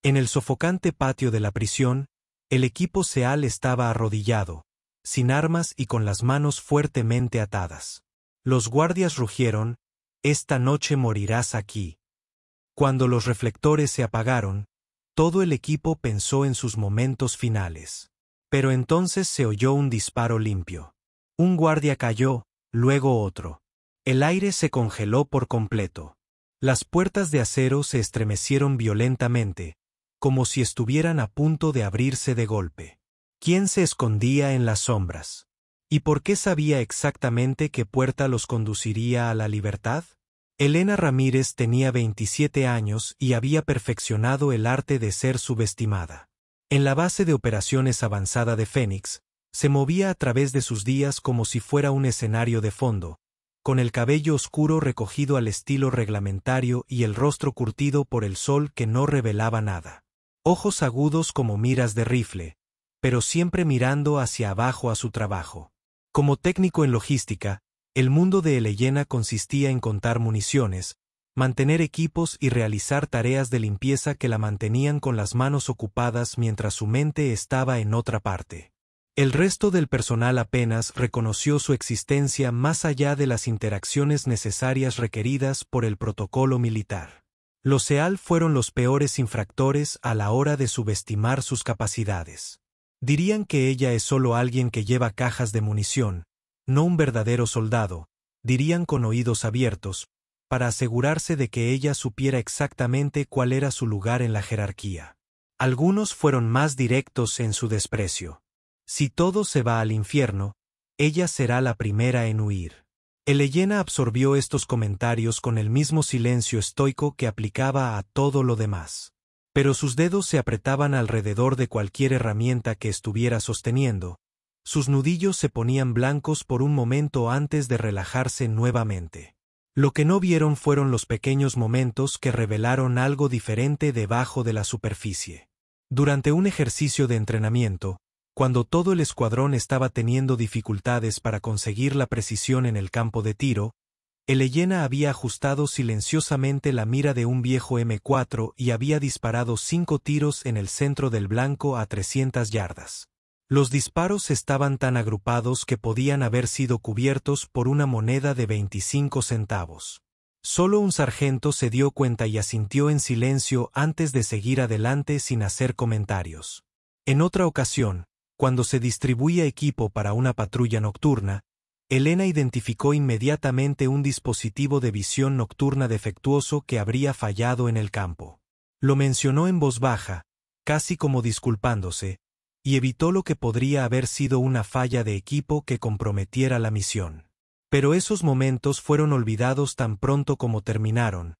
En el sofocante patio de la prisión, el equipo SEAL estaba arrodillado, sin armas y con las manos fuertemente atadas. Los guardias rugieron: «Esta noche morirás aquí». Cuando los reflectores se apagaron, todo el equipo pensó en sus momentos finales. Pero entonces se oyó un disparo limpio. Un guardia cayó, luego otro. El aire se congeló por completo. Las puertas de acero se estremecieron violentamente, como si estuvieran a punto de abrirse de golpe. ¿Quién se escondía en las sombras? ¿Y por qué sabía exactamente qué puerta los conduciría a la libertad? Elena Ramírez tenía 27 años y había perfeccionado el arte de ser subestimada. En la base de operaciones avanzada de Fénix, se movía a través de sus días como si fuera un escenario de fondo, con el cabello oscuro recogido al estilo reglamentario y el rostro curtido por el sol que no revelaba nada. Ojos agudos como miras de rifle, pero siempre mirando hacia abajo a su trabajo. Como técnico en logística, el mundo de Elena consistía en contar municiones, mantener equipos y realizar tareas de limpieza que la mantenían con las manos ocupadas mientras su mente estaba en otra parte. El resto del personal apenas reconoció su existencia más allá de las interacciones necesarias requeridas por el protocolo militar. Los SEAL fueron los peores infractores a la hora de subestimar sus capacidades. Dirían que ella es solo alguien que lleva cajas de munición, no un verdadero soldado, dirían con oídos abiertos, para asegurarse de que ella supiera exactamente cuál era su lugar en la jerarquía. Algunos fueron más directos en su desprecio. Si todo se va al infierno, ella será la primera en huir. Elena absorbió estos comentarios con el mismo silencio estoico que aplicaba a todo lo demás. Pero sus dedos se apretaban alrededor de cualquier herramienta que estuviera sosteniendo. Sus nudillos se ponían blancos por un momento antes de relajarse nuevamente. Lo que no vieron fueron los pequeños momentos que revelaron algo diferente debajo de la superficie. Durante un ejercicio de entrenamiento, cuando todo el escuadrón estaba teniendo dificultades para conseguir la precisión en el campo de tiro, Elena había ajustado silenciosamente la mira de un viejo M4 y había disparado 5 tiros en el centro del blanco a 300 yardas. Los disparos estaban tan agrupados que podían haber sido cubiertos por una moneda de 25 centavos. Solo un sargento se dio cuenta y asintió en silencio antes de seguir adelante sin hacer comentarios. En otra ocasión, cuando se distribuía equipo para una patrulla nocturna, Elena identificó inmediatamente un dispositivo de visión nocturna defectuoso que habría fallado en el campo. Lo mencionó en voz baja, casi como disculpándose, y evitó lo que podría haber sido una falla de equipo que comprometiera la misión. Pero esos momentos fueron olvidados tan pronto como terminaron,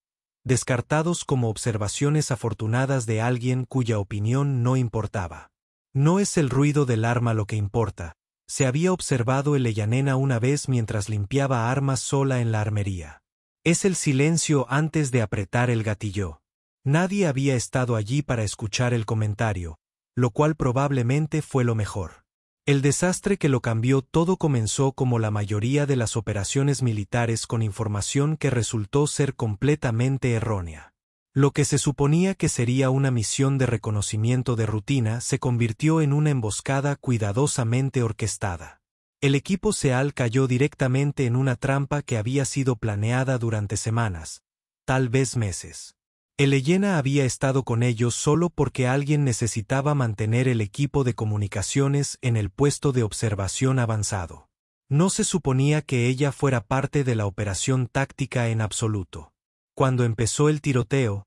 descartados como observaciones afortunadas de alguien cuya opinión no importaba. No es el ruido del arma lo que importa. Se había observado Elena una vez mientras limpiaba armas sola en la armería. Es el silencio antes de apretar el gatillo. Nadie había estado allí para escuchar el comentario, lo cual probablemente fue lo mejor. El desastre que lo cambió todo comenzó como la mayoría de las operaciones militares con información que resultó ser completamente errónea. Lo que se suponía que sería una misión de reconocimiento de rutina se convirtió en una emboscada cuidadosamente orquestada. El equipo SEAL cayó directamente en una trampa que había sido planeada durante semanas, tal vez meses. Elena había estado con ellos solo porque alguien necesitaba mantener el equipo de comunicaciones en el puesto de observación avanzado. No se suponía que ella fuera parte de la operación táctica en absoluto. Cuando empezó el tiroteo,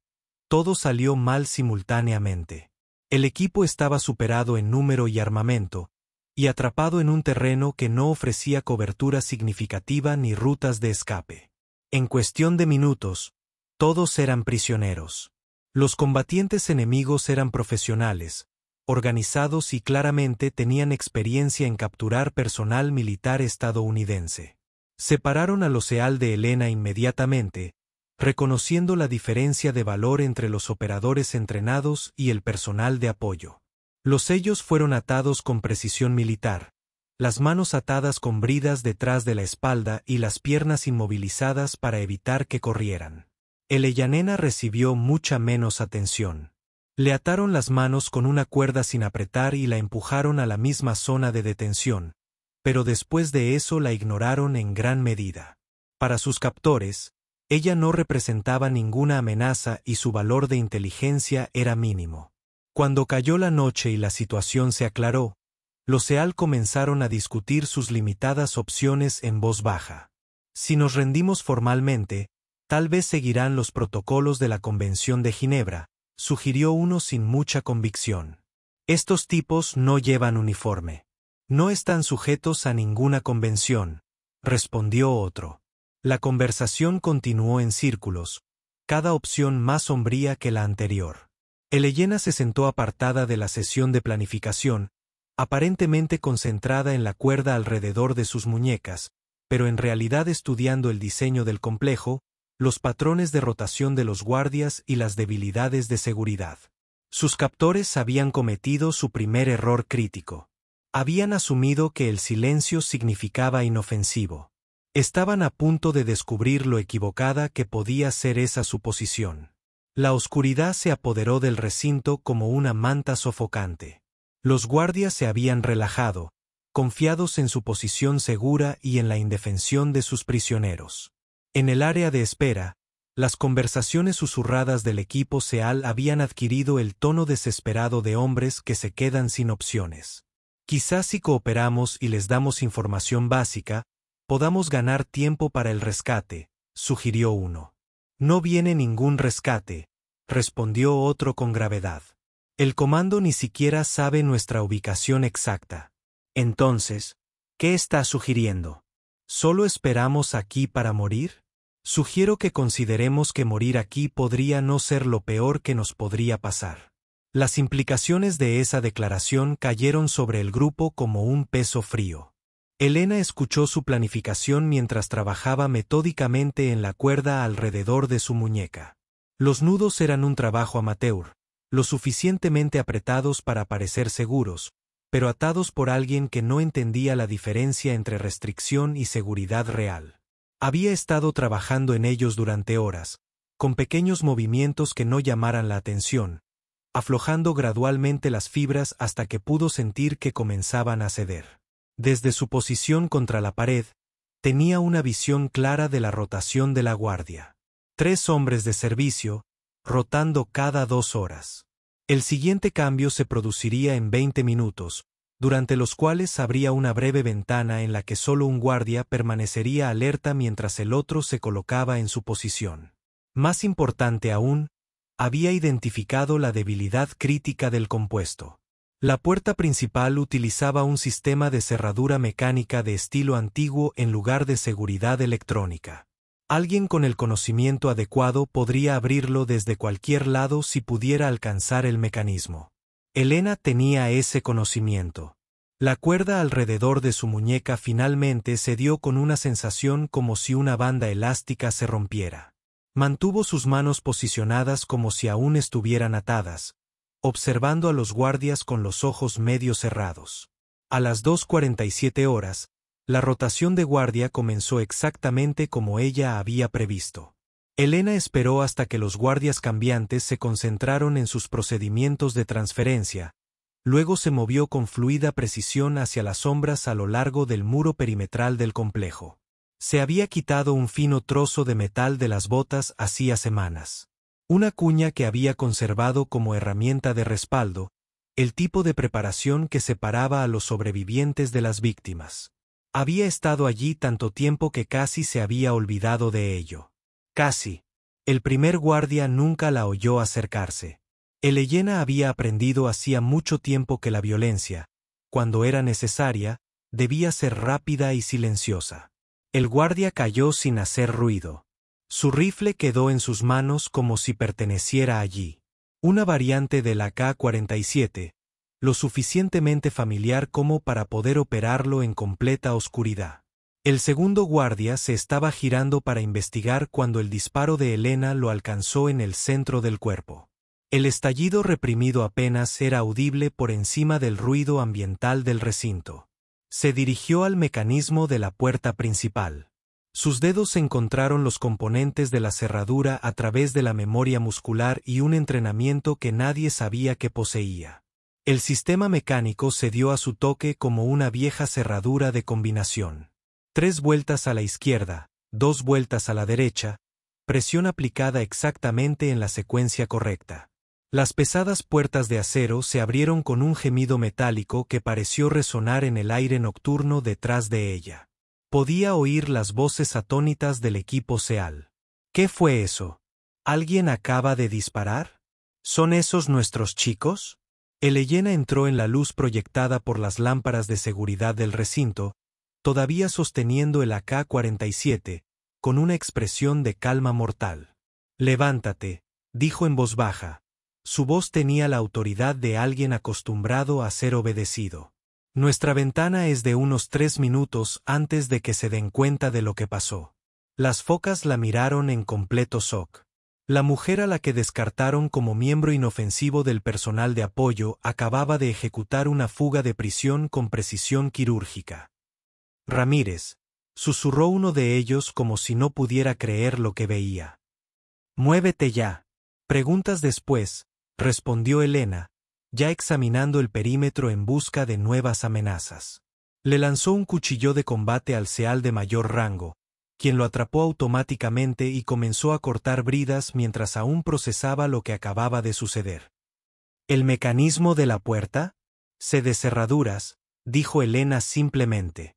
todo salió mal simultáneamente. El equipo estaba superado en número y armamento, y atrapado en un terreno que no ofrecía cobertura significativa ni rutas de escape. En cuestión de minutos, todos eran prisioneros. Los combatientes enemigos eran profesionales, organizados y claramente tenían experiencia en capturar personal militar estadounidense. Separaron a los SEAL de Elena inmediatamente, reconociendo la diferencia de valor entre los operadores entrenados y el personal de apoyo. Los sellos fueron atados con precisión militar, las manos atadas con bridas detrás de la espalda y las piernas inmovilizadas para evitar que corrieran. Elena recibió mucha menos atención. Le ataron las manos con una cuerda sin apretar y la empujaron a la misma zona de detención, pero después de eso la ignoraron en gran medida. Para sus captores, ella no representaba ninguna amenaza y su valor de inteligencia era mínimo. Cuando cayó la noche y la situación se aclaró, los SEAL comenzaron a discutir sus limitadas opciones en voz baja. Si nos rendimos formalmente, tal vez seguirán los protocolos de la Convención de Ginebra, sugirió uno sin mucha convicción. Estos tipos no llevan uniforme. No están sujetos a ninguna convención, respondió otro. La conversación continuó en círculos, cada opción más sombría que la anterior. Elena se sentó apartada de la sesión de planificación, aparentemente concentrada en la cuerda alrededor de sus muñecas, pero en realidad estudiando el diseño del complejo, los patrones de rotación de los guardias y las debilidades de seguridad. Sus captores habían cometido su primer error crítico. Habían asumido que el silencio significaba inofensivo. Estaban a punto de descubrir lo equivocada que podía ser esa suposición. La oscuridad se apoderó del recinto como una manta sofocante. Los guardias se habían relajado, confiados en su posición segura y en la indefensión de sus prisioneros. En el área de espera, las conversaciones susurradas del equipo SEAL habían adquirido el tono desesperado de hombres que se quedan sin opciones. Quizás si cooperamos y les damos información básica, podamos ganar tiempo para el rescate, sugirió uno. No viene ningún rescate, respondió otro con gravedad. El comando ni siquiera sabe nuestra ubicación exacta. Entonces, ¿qué está sugiriendo? ¿Solo esperamos aquí para morir? Sugiero que consideremos que morir aquí podría no ser lo peor que nos podría pasar. Las implicaciones de esa declaración cayeron sobre el grupo como un peso frío. Elena escuchó su planificación mientras trabajaba metódicamente en la cuerda alrededor de su muñeca. Los nudos eran un trabajo amateur, lo suficientemente apretados para parecer seguros, pero atados por alguien que no entendía la diferencia entre restricción y seguridad real. Había estado trabajando en ellos durante horas, con pequeños movimientos que no llamaran la atención, aflojando gradualmente las fibras hasta que pudo sentir que comenzaban a ceder. Desde su posición contra la pared, tenía una visión clara de la rotación de la guardia. 3 hombres de servicio, rotando cada 2 horas. El siguiente cambio se produciría en 20 minutos, durante los cuales habría una breve ventana en la que solo un guardia permanecería alerta mientras el otro se colocaba en su posición. Más importante aún, había identificado la debilidad crítica del compuesto. La puerta principal utilizaba un sistema de cerradura mecánica de estilo antiguo en lugar de seguridad electrónica. Alguien con el conocimiento adecuado podría abrirlo desde cualquier lado si pudiera alcanzar el mecanismo. Elena tenía ese conocimiento. La cuerda alrededor de su muñeca finalmente se dio con una sensación como si una banda elástica se rompiera. Mantuvo sus manos posicionadas como si aún estuvieran atadas, observando a los guardias con los ojos medio cerrados. A las 2:47 horas, la rotación de guardia comenzó exactamente como ella había previsto. Elena esperó hasta que los guardias cambiantes se concentraron en sus procedimientos de transferencia, luego se movió con fluida precisión hacia las sombras a lo largo del muro perimetral del complejo. Se había quitado un fino trozo de metal de las botas hacía semanas. Una cuña que había conservado como herramienta de respaldo, el tipo de preparación que separaba a los sobrevivientes de las víctimas. Había estado allí tanto tiempo que casi se había olvidado de ello. Casi. El primer guardia nunca la oyó acercarse. Elena había aprendido hacía mucho tiempo que la violencia, cuando era necesaria, debía ser rápida y silenciosa. El guardia cayó sin hacer ruido. Su rifle quedó en sus manos como si perteneciera allí. Una variante del AK-47, lo suficientemente familiar como para poder operarlo en completa oscuridad. El segundo guardia se estaba girando para investigar cuando el disparo de Elena lo alcanzó en el centro del cuerpo. El estallido reprimido apenas era audible por encima del ruido ambiental del recinto. Se dirigió al mecanismo de la puerta principal. Sus dedos encontraron los componentes de la cerradura a través de la memoria muscular y un entrenamiento que nadie sabía que poseía. El sistema mecánico se dio a su toque como una vieja cerradura de combinación. 3 vueltas a la izquierda, 2 vueltas a la derecha, presión aplicada exactamente en la secuencia correcta. Las pesadas puertas de acero se abrieron con un gemido metálico que pareció resonar en el aire nocturno detrás de ella. Podía oír las voces atónitas del equipo SEAL. ¿Qué fue eso? ¿Alguien acaba de disparar? ¿Son esos nuestros chicos? El Elena entró en la luz proyectada por las lámparas de seguridad del recinto, todavía sosteniendo el AK-47, con una expresión de calma mortal. «Levántate», dijo en voz baja. Su voz tenía la autoridad de alguien acostumbrado a ser obedecido. «Nuestra ventana es de unos 3 minutos antes de que se den cuenta de lo que pasó». Las focas la miraron en completo shock. La mujer a la que descartaron como miembro inofensivo del personal de apoyo acababa de ejecutar una fuga de prisión con precisión quirúrgica. «Ramírez», susurró uno de ellos como si no pudiera creer lo que veía. «Muévete ya». Preguntas después, respondió Elena, ya examinando el perímetro en busca de nuevas amenazas. Le lanzó un cuchillo de combate al SEAL de mayor rango, quien lo atrapó automáticamente y comenzó a cortar bridas mientras aún procesaba lo que acababa de suceder. «¿El mecanismo de la puerta?» «Sé de cerraduras», dijo Elena simplemente.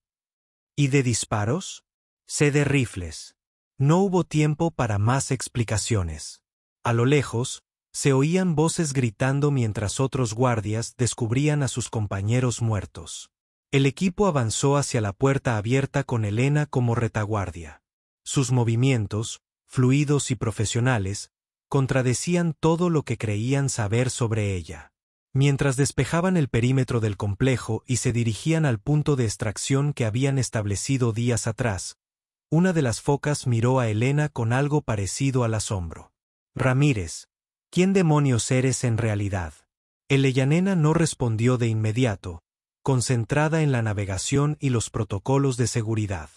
«¿Y de disparos?» «Sé de rifles». No hubo tiempo para más explicaciones. A lo lejos, se oían voces gritando mientras otros guardias descubrían a sus compañeros muertos. El equipo avanzó hacia la puerta abierta con Elena como retaguardia. Sus movimientos, fluidos y profesionales, contradecían todo lo que creían saber sobre ella. Mientras despejaban el perímetro del complejo y se dirigían al punto de extracción que habían establecido días atrás, una de las focas miró a Elena con algo parecido al asombro. «Ramírez, ¿quién demonios eres en realidad?» El Ellanena no respondió de inmediato, concentrada en la navegación y los protocolos de seguridad.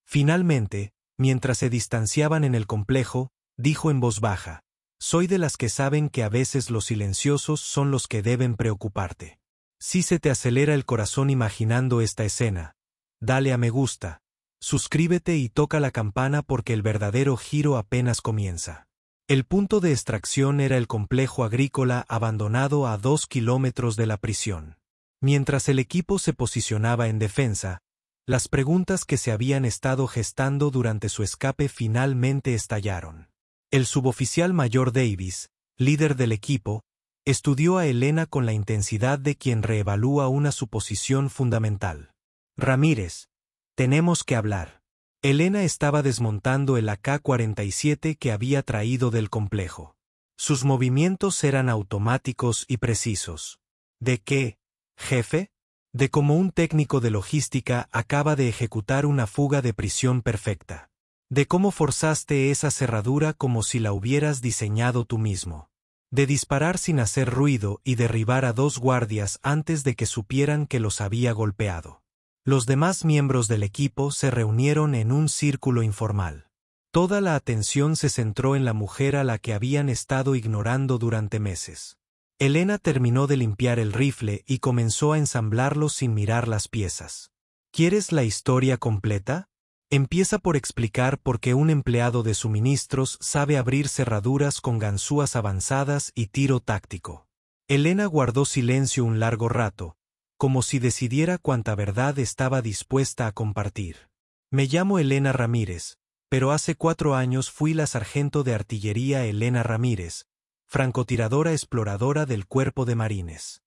Finalmente, mientras se distanciaban en el complejo, dijo en voz baja: «Soy de las que saben que a veces los silenciosos son los que deben preocuparte. Si se te acelera el corazón imaginando esta escena, dale a me gusta, suscríbete y toca la campana porque el verdadero giro apenas comienza». El punto de extracción era el complejo agrícola abandonado a 2 kilómetros de la prisión. Mientras el equipo se posicionaba en defensa, las preguntas que se habían estado gestando durante su escape finalmente estallaron. El suboficial mayor Davis, líder del equipo, estudió a Elena con la intensidad de quien reevalúa una suposición fundamental. «Ramírez, tenemos que hablar». Elena estaba desmontando el AK-47 que había traído del complejo. Sus movimientos eran automáticos y precisos. ¿De qué, jefe? De cómo un técnico de logística acaba de ejecutar una fuga de prisión perfecta. De cómo forzaste esa cerradura como si la hubieras diseñado tú mismo. De disparar sin hacer ruido y derribar a 2 guardias antes de que supieran que los había golpeado. Los demás miembros del equipo se reunieron en un círculo informal. Toda la atención se centró en la mujer a la que habían estado ignorando durante meses. Elena terminó de limpiar el rifle y comenzó a ensamblarlo sin mirar las piezas. ¿Quieres la historia completa? Empieza por explicar por qué un empleado de suministros sabe abrir cerraduras con ganzúas avanzadas y tiro táctico. Elena guardó silencio un largo rato, como si decidiera cuánta verdad estaba dispuesta a compartir. Me llamo Elena Ramírez, pero hace 4 años fui la sargento de artillería Elena Ramírez, francotiradora exploradora del Cuerpo de Marines.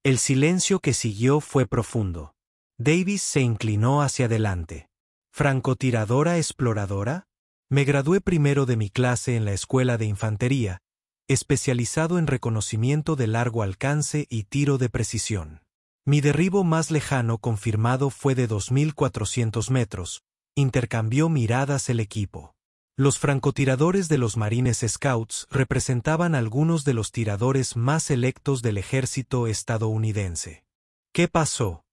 El silencio que siguió fue profundo. Davis se inclinó hacia adelante. ¿Francotiradora exploradora? Me gradué primero de mi clase en la Escuela de Infantería, especializado en reconocimiento de largo alcance y tiro de precisión. Mi derribo más lejano confirmado fue de 2.400 metros, intercambió miradas el equipo. Los francotiradores de los Marines Scouts representaban algunos de los tiradores más selectos del ejército estadounidense. ¿Qué pasó?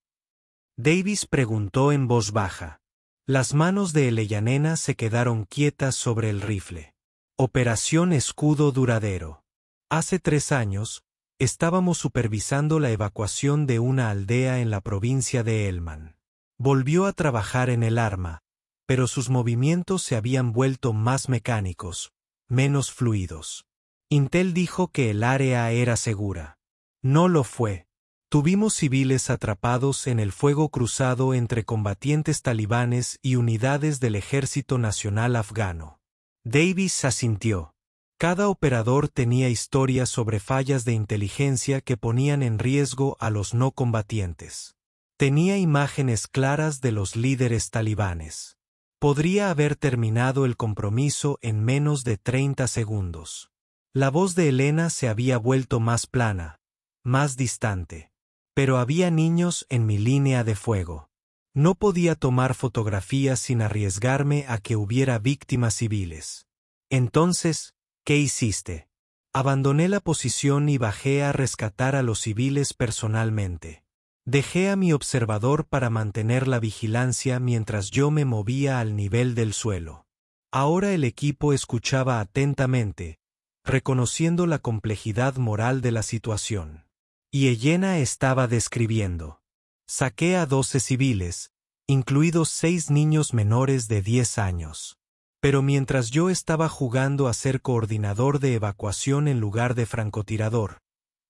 Davis preguntó en voz baja. Las manos de Eleyanena se quedaron quietas sobre el rifle. Operación Escudo Duradero. Hace 3 años, estábamos supervisando la evacuación de una aldea en la provincia de Helmand. Volvió a trabajar en el arma, pero sus movimientos se habían vuelto más mecánicos, menos fluidos. Intel dijo que el área era segura. No lo fue. Tuvimos civiles atrapados en el fuego cruzado entre combatientes talibanes y unidades del Ejército Nacional Afgano. Davis asintió. Cada operador tenía historias sobre fallas de inteligencia que ponían en riesgo a los no combatientes. Tenía imágenes claras de los líderes talibanes. Podría haber terminado el compromiso en menos de 30 segundos. La voz de Elena se había vuelto más plana, más distante. Pero había niños en mi línea de fuego. No podía tomar fotografías sin arriesgarme a que hubiera víctimas civiles. Entonces, ¿qué hiciste? Abandoné la posición y bajé a rescatar a los civiles personalmente. Dejé a mi observador para mantener la vigilancia mientras yo me movía al nivel del suelo. Ahora el equipo escuchaba atentamente, reconociendo la complejidad moral de la situación. Y Elena estaba describiendo. Saqué a 12 civiles, incluidos 6 niños menores de 10 años. Pero mientras yo estaba jugando a ser coordinador de evacuación en lugar de francotirador,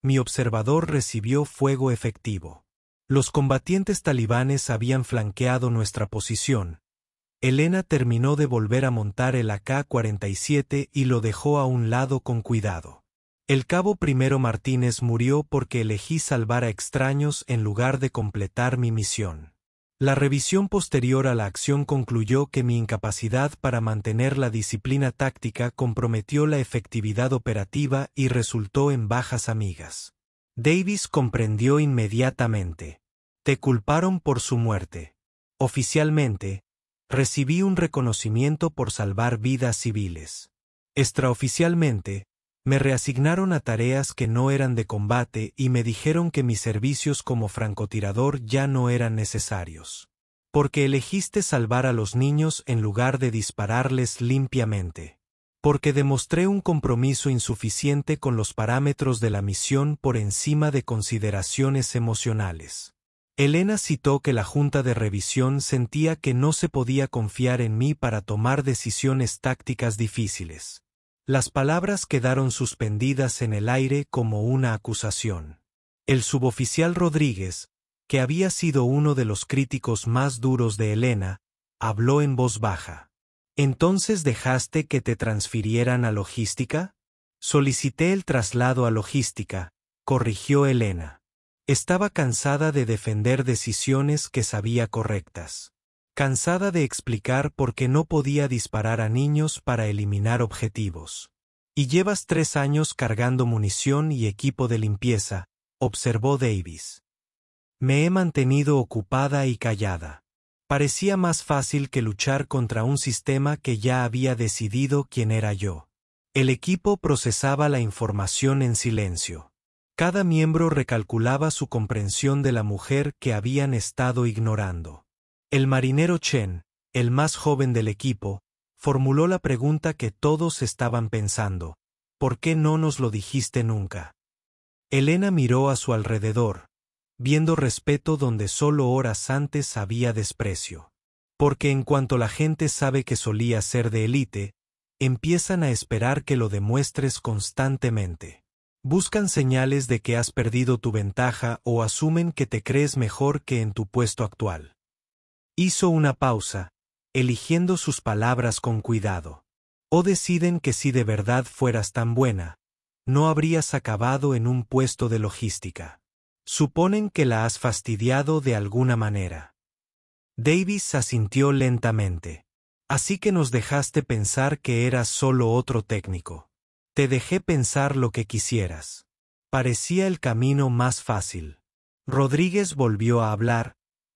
mi observador recibió fuego efectivo. Los combatientes talibanes habían flanqueado nuestra posición. Elena terminó de volver a montar el AK-47 y lo dejó a un lado con cuidado. El cabo Primero Martínez murió porque elegí salvar a extraños en lugar de completar mi misión. La revisión posterior a la acción concluyó que mi incapacidad para mantener la disciplina táctica comprometió la efectividad operativa y resultó en bajas amigas. Davis comprendió inmediatamente. Te culparon por su muerte. Oficialmente, recibí un reconocimiento por salvar vidas civiles. Extraoficialmente, me reasignaron a tareas que no eran de combate y me dijeron que mis servicios como francotirador ya no eran necesarios. Porque elegiste salvar a los niños en lugar de dispararles limpiamente. Porque demostré un compromiso insuficiente con los parámetros de la misión por encima de consideraciones emocionales. Elena citó que la Junta de Revisión sentía que no se podía confiar en mí para tomar decisiones tácticas difíciles. Las palabras quedaron suspendidas en el aire como una acusación. El suboficial Rodríguez, que había sido uno de los críticos más duros de Elena, habló en voz baja. ¿Entonces dejaste que te transfirieran a logística? Solicité el traslado a logística, corrigió Elena. Estaba cansada de defender decisiones que sabía correctas. Cansada de explicar por qué no podía disparar a niños para eliminar objetivos. Y llevas 3 años cargando munición y equipo de limpieza, observó Davis. Me he mantenido ocupada y callada. Parecía más fácil que luchar contra un sistema que ya había decidido quién era yo. El equipo procesaba la información en silencio. Cada miembro recalculaba su comprensión de la mujer que habían estado ignorando. El marinero Chen, el más joven del equipo, formuló la pregunta que todos estaban pensando: ¿por qué no nos lo dijiste nunca? Elena miró a su alrededor, viendo respeto donde solo horas antes había desprecio. Porque en cuanto la gente sabe que solía ser de élite, empiezan a esperar que lo demuestres constantemente. Buscan señales de que has perdido tu ventaja o asumen que te crees mejor que en tu puesto actual. Hizo una pausa, eligiendo sus palabras con cuidado. O deciden que si de verdad fueras tan buena, no habrías acabado en un puesto de logística. Suponen que la has fastidiado de alguna manera. Davis asintió lentamente. Así que nos dejaste pensar que eras solo otro técnico. Te dejé pensar lo que quisieras. Parecía el camino más fácil. Rodríguez volvió a hablar,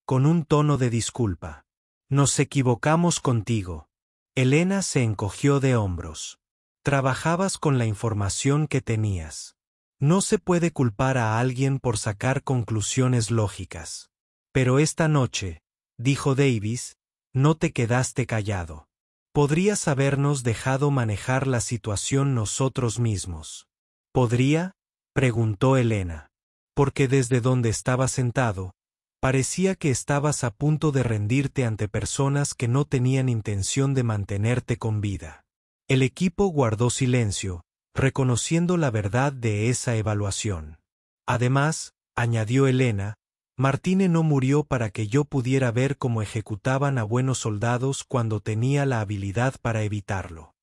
con un tono de disculpa. Nos equivocamos contigo. Elena se encogió de hombros. Trabajabas con la información que tenías. No se puede culpar a alguien por sacar conclusiones lógicas. Pero esta noche, dijo Davis, no te quedaste callado. Podrías habernos dejado manejar la situación nosotros mismos. ¿Podría?, preguntó Elena. Porque desde donde estaba sentado, parecía que estabas a punto de rendirte ante personas que no tenían intención de mantenerte con vida. El equipo guardó silencio, reconociendo la verdad de esa evaluación. Además, añadió Elena, Martine no murió para que yo pudiera ver cómo ejecutaban a buenos soldados cuando tenía la habilidad para evitarlo.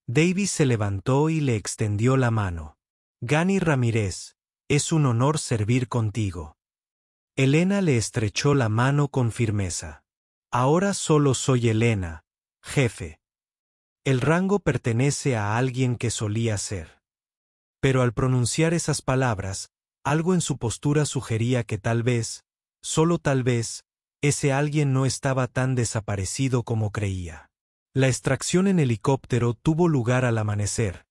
Davis se levantó y le extendió la mano. Gani Ramírez, es un honor servir contigo. Elena le estrechó la mano con firmeza. Ahora solo soy Elena, jefe. El rango pertenece a alguien que solía ser. Pero al pronunciar esas palabras, algo en su postura sugería que tal vez, solo tal vez, ese alguien no estaba tan desaparecido como creía. La extracción en helicóptero tuvo lugar al amanecer,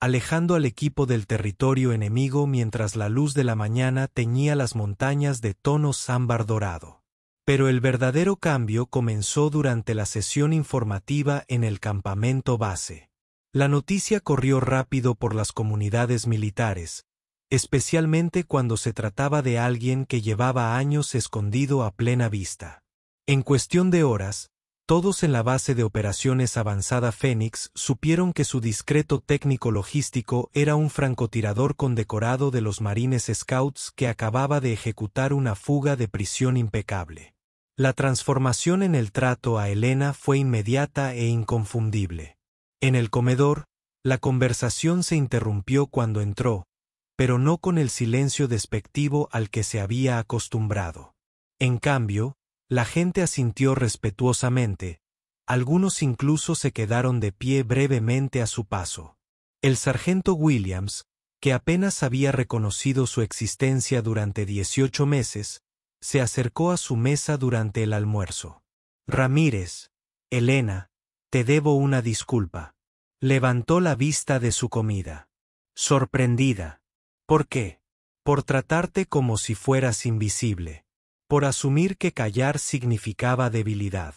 alejando al equipo del territorio enemigo mientras la luz de la mañana teñía las montañas de tono ámbar dorado. Pero el verdadero cambio comenzó durante la sesión informativa en el campamento base. La noticia corrió rápido por las comunidades militares, especialmente cuando se trataba de alguien que llevaba años escondido a plena vista. En cuestión de horas, todos en la base de operaciones avanzada Fénix supieron que su discreto técnico logístico era un francotirador condecorado de los Marines Scouts que acababa de ejecutar una fuga de prisión impecable. La transformación en el trato a Elena fue inmediata e inconfundible. En el comedor, la conversación se interrumpió cuando entró, pero no con el silencio despectivo al que se había acostumbrado. En cambio, la gente asintió respetuosamente, algunos incluso se quedaron de pie brevemente a su paso. El sargento Williams, que apenas había reconocido su existencia durante 18 meses, se acercó a su mesa durante el almuerzo. Ramírez, Elena, te debo una disculpa. Levantó la vista de su comida. Sorprendida. ¿Por qué? Por tratarte como si fueras invisible. Por asumir que callar significaba debilidad.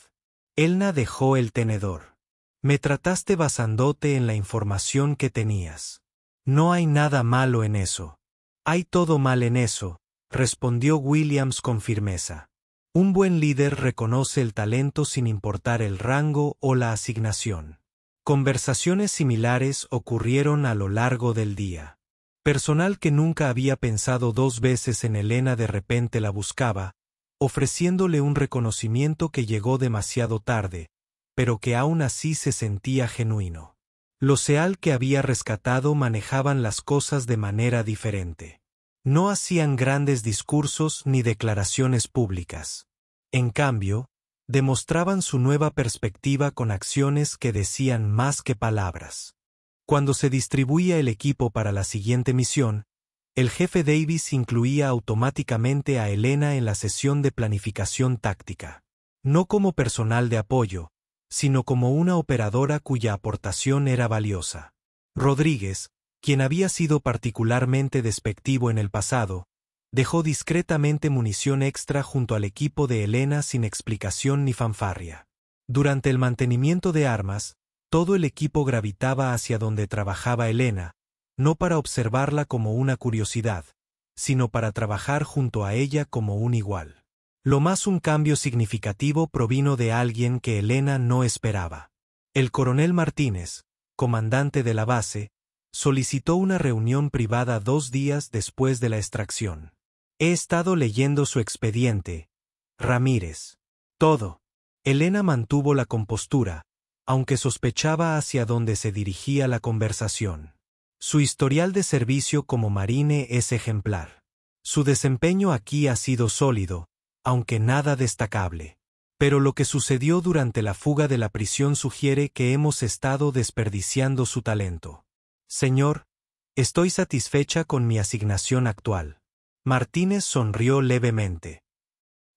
Elna dejó el tenedor. Me trataste basándote en la información que tenías. No hay nada malo en eso. Hay todo mal en eso, respondió Williams con firmeza. Un buen líder reconoce el talento sin importar el rango o la asignación. Conversaciones similares ocurrieron a lo largo del día. Personal que nunca había pensado dos veces en Elena de repente la buscaba, ofreciéndole un reconocimiento que llegó demasiado tarde, pero que aún así se sentía genuino. Los SEAL que había rescatado manejaban las cosas de manera diferente. No hacían grandes discursos ni declaraciones públicas. En cambio, demostraban su nueva perspectiva con acciones que decían más que palabras. Cuando se distribuía el equipo para la siguiente misión, el jefe Davis incluía automáticamente a Elena en la sesión de planificación táctica. No como personal de apoyo, sino como una operadora cuya aportación era valiosa. Rodríguez, quien había sido particularmente despectivo en el pasado, dejó discretamente munición extra junto al equipo de Elena sin explicación ni fanfarria. Durante el mantenimiento de armas, todo el equipo gravitaba hacia donde trabajaba Elena, no para observarla como una curiosidad, sino para trabajar junto a ella como un igual. Lo más un cambio significativo provino de alguien que Elena no esperaba. El coronel Martínez, comandante de la base, solicitó una reunión privada 2 días después de la extracción. He estado leyendo su expediente, Ramírez. Todo. Elena mantuvo la compostura, aunque sospechaba hacia dónde se dirigía la conversación. Su historial de servicio como marine es ejemplar. Su desempeño aquí ha sido sólido, aunque nada destacable. Pero lo que sucedió durante la fuga de la prisión sugiere que hemos estado desperdiciando su talento. Señor, estoy satisfecha con mi asignación actual. Martínez sonrió levemente.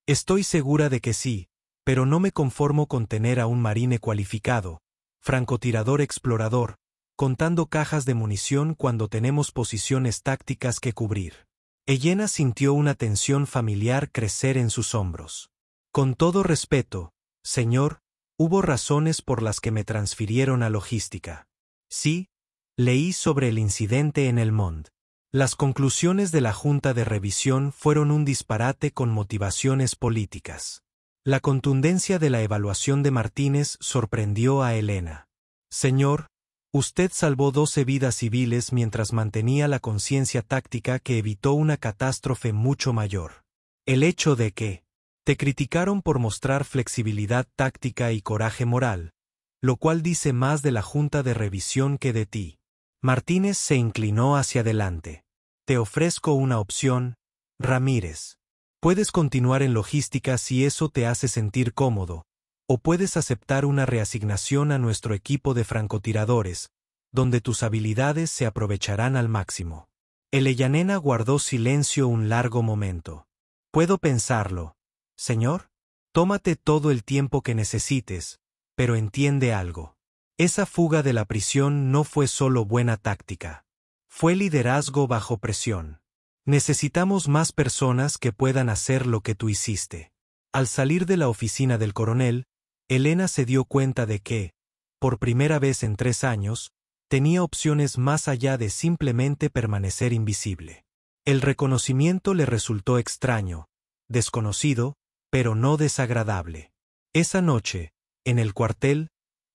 Estoy segura de que sí, pero no me conformo con tener a un marine cualificado, francotirador explorador, contando cajas de munición cuando tenemos posiciones tácticas que cubrir. Elena sintió una tensión familiar crecer en sus hombros. Con todo respeto, Señor, hubo razones por las que me transfirieron a logística. Sí, leí sobre el incidente en El Monde. Las conclusiones de la Junta de Revisión fueron un disparate con motivaciones políticas. La contundencia de la evaluación de Martínez sorprendió a Elena. Señor, usted salvó 12 vidas civiles mientras mantenía la conciencia táctica que evitó una catástrofe mucho mayor. El hecho de que te criticaron por mostrar flexibilidad táctica y coraje moral, lo cual dice más de la Junta de Revisión que de ti. Martínez se inclinó hacia adelante. Te ofrezco una opción, Ramírez. Puedes continuar en logística si eso te hace sentir cómodo, o puedes aceptar una reasignación a nuestro equipo de francotiradores, donde tus habilidades se aprovecharán al máximo. Elena guardó silencio un largo momento. Puedo pensarlo, señor. Tómate todo el tiempo que necesites, pero entiende algo. Esa fuga de la prisión no fue solo buena táctica. Fue liderazgo bajo presión. Necesitamos más personas que puedan hacer lo que tú hiciste. Al salir de la oficina del coronel, Elena se dio cuenta de que, por primera vez en 3 años, tenía opciones más allá de simplemente permanecer invisible. El reconocimiento le resultó extraño, desconocido, pero no desagradable. Esa noche, en el cuartel,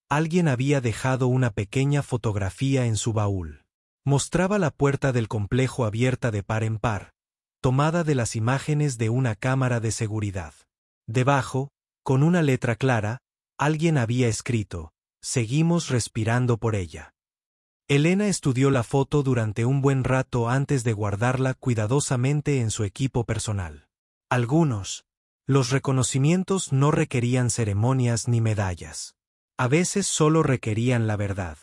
alguien había dejado una pequeña fotografía en su baúl. Mostraba la puerta del complejo abierta de par en par, tomada de las imágenes de una cámara de seguridad. Debajo, con una letra clara, alguien había escrito: "Seguimos respirando por ella". Elena estudió la foto durante un buen rato antes de guardarla cuidadosamente en su equipo personal. Los reconocimientos no requerían ceremonias ni medallas. A veces solo requerían la verdad.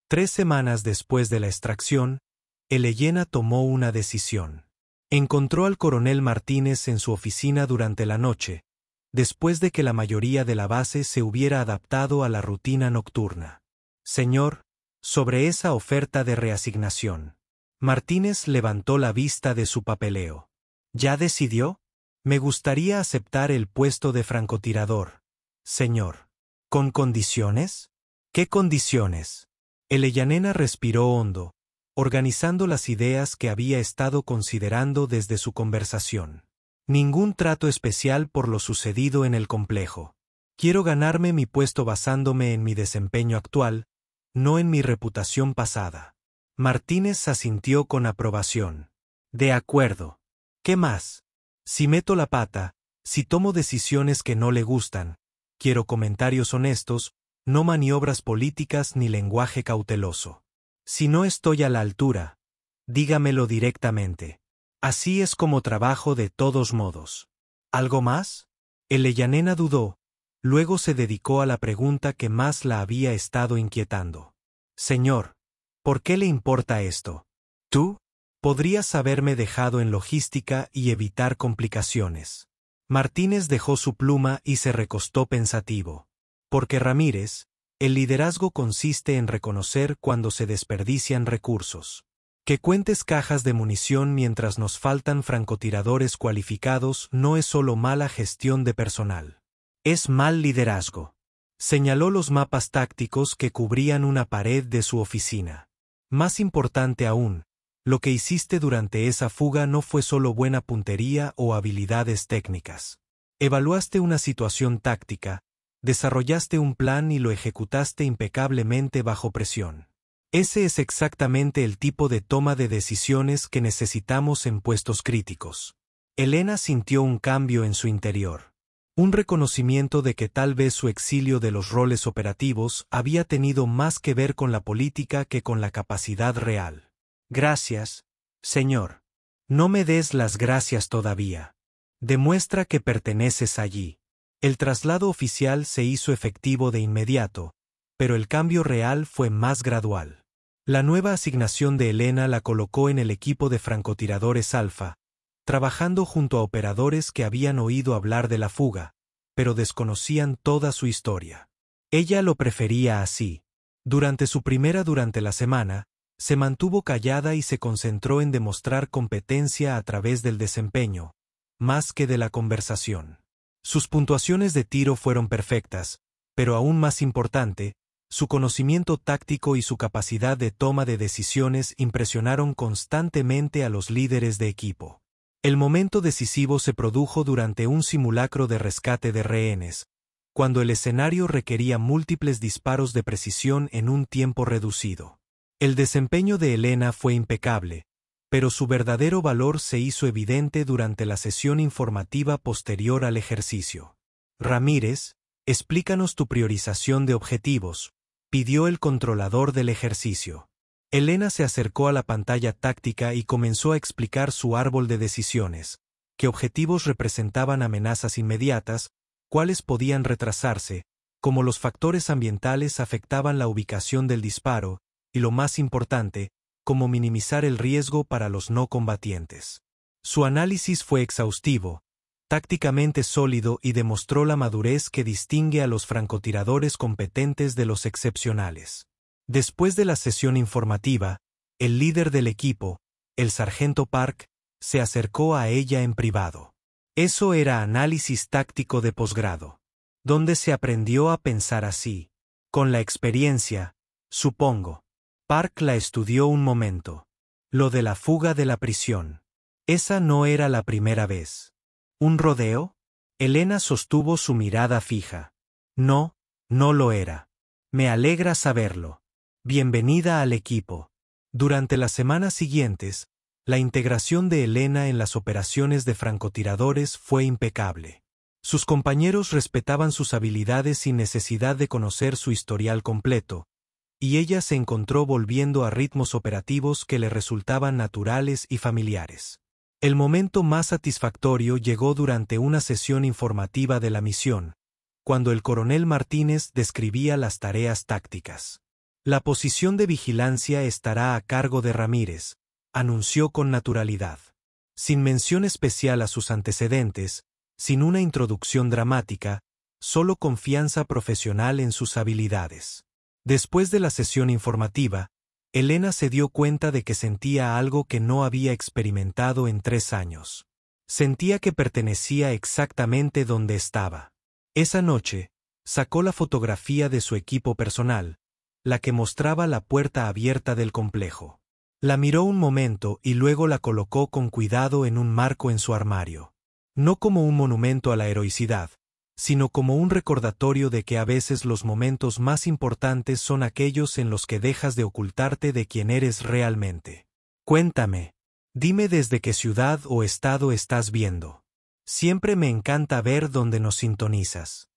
3 semanas después de la extracción, Elena tomó una decisión. Encontró al coronel Martínez en su oficina durante la noche, después de que la mayoría de la base se hubiera adaptado a la rutina nocturna. Señor, sobre esa oferta de reasignación. Martínez levantó la vista de su papeleo. ¿Ya decidió? Me gustaría aceptar el puesto de francotirador, señor. ¿Con condiciones? ¿Qué condiciones? Elena respiró hondo, organizando las ideas que había estado considerando desde su conversación. Ningún trato especial por lo sucedido en el complejo. Quiero ganarme mi puesto basándome en mi desempeño actual, no en mi reputación pasada. Martínez asintió con aprobación. De acuerdo. ¿Qué más? Si meto la pata, si tomo decisiones que no le gustan, quiero comentarios honestos, no maniobras políticas ni lenguaje cauteloso. Si no estoy a la altura, dígamelo directamente. Así es como trabajo de todos modos. ¿Algo más? Elena dudó, luego se dedicó a la pregunta que más la había estado inquietando. Señor, ¿por qué le importa esto? Tú podrías haberme dejado en logística y evitar complicaciones. Martínez dejó su pluma y se recostó pensativo. Porque Ramírez, el liderazgo consiste en reconocer cuando se desperdician recursos. Que cuentes cajas de munición mientras nos faltan francotiradores cualificados no es solo mala gestión de personal. Es mal liderazgo. Señaló los mapas tácticos que cubrían una pared de su oficina. Más importante aún, lo que hiciste durante esa fuga no fue solo buena puntería o habilidades técnicas. Evaluaste una situación táctica, desarrollaste un plan y lo ejecutaste impecablemente bajo presión. Ese es exactamente el tipo de toma de decisiones que necesitamos en puestos críticos. Elena sintió un cambio en su interior. Un reconocimiento de que tal vez su exilio de los roles operativos había tenido más que ver con la política que con la capacidad real. Gracias, señor. No me des las gracias todavía. Demuestra que perteneces allí. El traslado oficial se hizo efectivo de inmediato, pero el cambio real fue más gradual. La nueva asignación de Elena la colocó en el equipo de francotiradores Alfa, trabajando junto a operadores que habían oído hablar de la fuga, pero desconocían toda su historia. Ella lo prefería así. Durante la semana, se mantuvo callada y se concentró en demostrar competencia a través del desempeño, más que de la conversación. Sus puntuaciones de tiro fueron perfectas, pero aún más importante, su conocimiento táctico y su capacidad de toma de decisiones impresionaron constantemente a los líderes de equipo. El momento decisivo se produjo durante un simulacro de rescate de rehenes, cuando el escenario requería múltiples disparos de precisión en un tiempo reducido. El desempeño de Elena fue impecable, pero su verdadero valor se hizo evidente durante la sesión informativa posterior al ejercicio. Ramírez, explícanos tu priorización de objetivos, pidió el controlador del ejercicio. Elena se acercó a la pantalla táctica y comenzó a explicar su árbol de decisiones, qué objetivos representaban amenazas inmediatas, cuáles podían retrasarse, cómo los factores ambientales afectaban la ubicación del disparo, y lo más importante, cómo minimizar el riesgo para los no combatientes. Su análisis fue exhaustivo, tácticamente sólido y demostró la madurez que distingue a los francotiradores competentes de los excepcionales. Después de la sesión informativa, el líder del equipo, el sargento Park, se acercó a ella en privado. Eso era análisis táctico de posgrado. ¿Dónde se aprendió a pensar así? Con la experiencia, supongo. Park la estudió un momento. Lo de la fuga de la prisión. Esa no era la primera vez. ¿Un rodeo? Elena sostuvo su mirada fija. No, no lo era. Me alegra saberlo. Bienvenida al equipo. Durante las semanas siguientes, la integración de Elena en las operaciones de francotiradores fue impecable. Sus compañeros respetaban sus habilidades sin necesidad de conocer su historial completo, y ella se encontró volviendo a ritmos operativos que le resultaban naturales y familiares. El momento más satisfactorio llegó durante una sesión informativa de la misión, cuando el coronel Martínez describía las tareas tácticas. La posición de vigilancia estará a cargo de Ramírez, anunció con naturalidad. Sin mención especial a sus antecedentes, sin una introducción dramática, solo confianza profesional en sus habilidades. Después de la sesión informativa, Elena se dio cuenta de que sentía algo que no había experimentado en 3 años. Sentía que pertenecía exactamente donde estaba. Esa noche, sacó la fotografía de su equipo personal, la que mostraba la puerta abierta del complejo. La miró un momento y luego la colocó con cuidado en un marco en su armario. No como un monumento a la heroicidad, sino como un recordatorio de que a veces los momentos más importantes son aquellos en los que dejas de ocultarte de quién eres realmente. Cuéntame. Dime desde qué ciudad o estado estás viendo. Siempre me encanta ver dónde nos sintonizas.